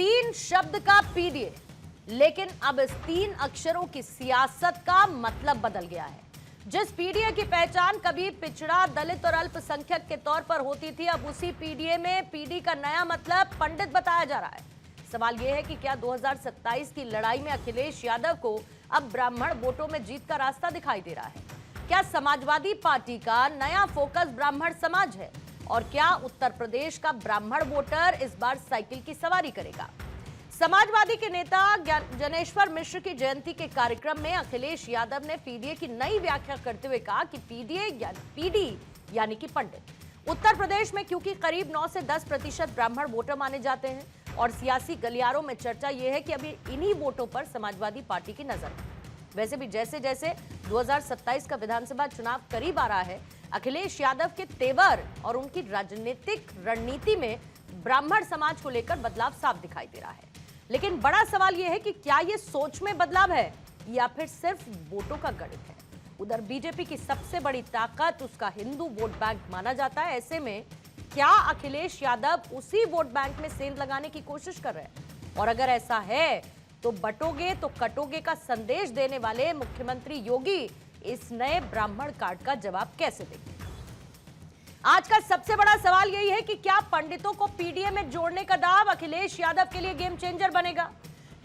तीन शब्द का पीडीए, लेकिन अब इस तीन अक्षरों की सियासत का मतलब बदल गया है। जिस पीडीए की पहचान कभी पिछड़ा, दलित और अल्पसंख्यक के तौर पर होती थी, अब उसी पीडीए में पीडी का नया मतलब पंडित बताया जा रहा है। सवाल यह है कि क्या 2027 की लड़ाई में अखिलेश यादव को अब ब्राह्मण वोटों में जीत का रास्ता दिखाई दे रहा है? क्या समाजवादी पार्टी का नया फोकस ब्राह्मण समाज है? और क्या उत्तर प्रदेश का ब्राह्मण वोटर इस बार साइकिल की सवारी करेगा? समाजवादी के नेता जनेश्वर मिश्र की जयंती के कार्यक्रम में अखिलेश यादव ने पीडीए की नई व्याख्या करते हुए कहा कि पीडी यानी कि पंडित। उत्तर प्रदेश में क्योंकि करीब 9 से 10% ब्राह्मण वोटर माने जाते हैं और सियासी गलियारों में चर्चा यह है कि अभी इन्हीं वोटों पर समाजवादी पार्टी की नजर है। वैसे भी जैसे जैसे 2027 का विधानसभा चुनाव करीब आ रहा है, अखिलेश यादव के तेवर और उनकी राजनीतिक रणनीति में ब्राह्मण समाज को लेकर बदलाव साफ दिखाई दे रहा है। लेकिन बड़ा सवाल यह है कि क्या यह सोच में बदलाव है या फिर सिर्फ वोटों का गणित है? उधर बीजेपी की सबसे बड़ी ताकत उसका हिंदू वोट बैंक माना जाता है। ऐसे में क्या अखिलेश यादव उसी वोट बैंक में सेंध लगाने की कोशिश कर रहे हैं? और अगर ऐसा है तो बटोगे तो कटोगे का संदेश देने वाले मुख्यमंत्री योगी इस नए ब्राह्मण कार्ड का जवाब कैसे देंगे? आज का सबसे बड़ा सवाल यही है कि क्या पंडितों को पीडीए में जोड़ने का दाव अखिलेश यादव के लिए गेम चेंजर बनेगा?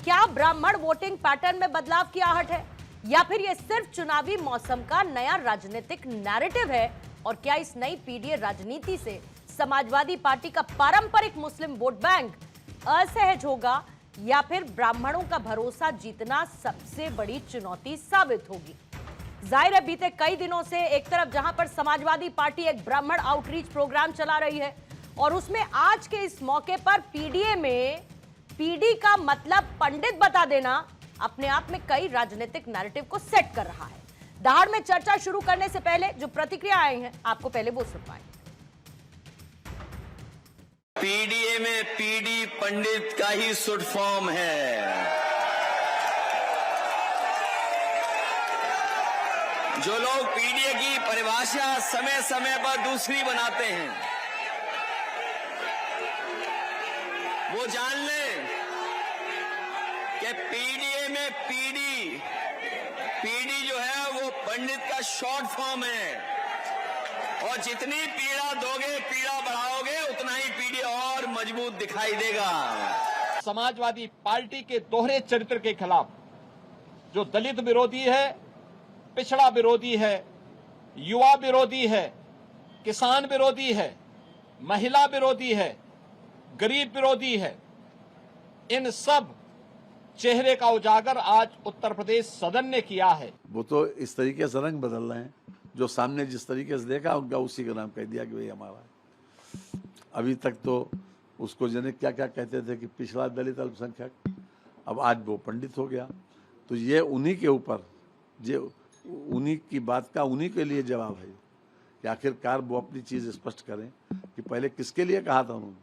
क्या ब्राह्मण वोटिंग पैटर्न में बदलाव की आहट है या फिर यह सिर्फ चुनावी मौसम का नया राजनीतिक नैरेटिव है? और क्या इस नई पीडीए राजनीति से समाजवादी पार्टी का पारंपरिक मुस्लिम वोट बैंक असहज होगा या फिर ब्राह्मणों का भरोसा जीतना सबसे बड़ी चुनौती साबित होगी? जाहिर है बीते कई दिनों से एक तरफ जहां पर समाजवादी पार्टी एक ब्राह्मण आउटरीच प्रोग्राम चला रही है और उसमें आज के इस मौके पर पीडीए में पीडी का मतलब पंडित बता देना अपने आप में कई राजनीतिक नैरेटिव को सेट कर रहा है। दहाड़ में चर्चा शुरू करने से पहले जो प्रतिक्रिया आई है आपको पहले वो सुनवाएं। पीडीए में पीडी पंडित का ही शॉर्ट फॉर्म है। जो लोग पीडीए की परिभाषा समय समय पर दूसरी बनाते हैं, वो जान लें कि पीडीए में पीडी जो है वो पंडित का शॉर्ट फॉर्म है। और जितनी पीड़ा दोगे, पीड़ा बढ़ाओगे, उतना ही पीडी और मजबूत दिखाई देगा। समाजवादी पार्टी के दोहरे चरित्र के खिलाफ जो दलित विरोधी है, पिछड़ा विरोधी है, युवा विरोधी है, किसान विरोधी है, महिला विरोधी है, गरीब विरोधी है, इन सब चेहरे का उजागर आज उत्तर प्रदेश सदन ने किया है। वो तो इस तरीके से रंग बदल रहे हैं, जो सामने जिस तरीके से देखा उनका उसी का नाम कह दिया कि भाई हमारा है। अभी तक तो उसको जने क्या क्या कहते थे कि पिछड़ा, दलित, अल्पसंख्यक, अब आज वो पंडित हो गया। तो ये उन्हीं के ऊपर, जो उन्हीं की बात का उन्हीं के लिए जवाब है कि आखिरकार वो अपनी चीज स्पष्ट करें कि पहले किसके लिए कहा था उन्होंने।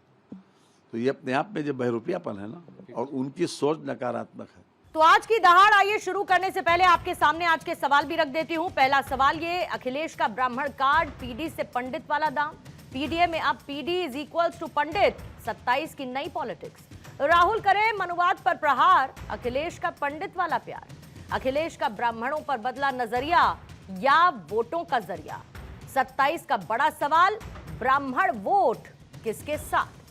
तो ये अपने आप में जो बहरूपियापन है ना, और उनकी सोच नकारात्मक है। तो आज की दहाड़ आइए शुरू करने से पहले आपके सामने आज के सवाल भी रख देती हूं। पहला सवाल ये, अखिलेश का ब्राह्मण कार्ड पीडी से पंडित वाला दाम, पीडीए में अब पीडी इज इक्वल्स टू पंडित, 27 की नई पॉलिटिक्स। राहुल करे मनुवाद पर प्रहार, अखिलेश का पंडित वाला प्यार, अखिलेश का ब्राह्मणों पर बदला नजरिया या वोटों का जरिया? 27 का बड़ा सवाल, ब्राह्मण वोट किसके साथ?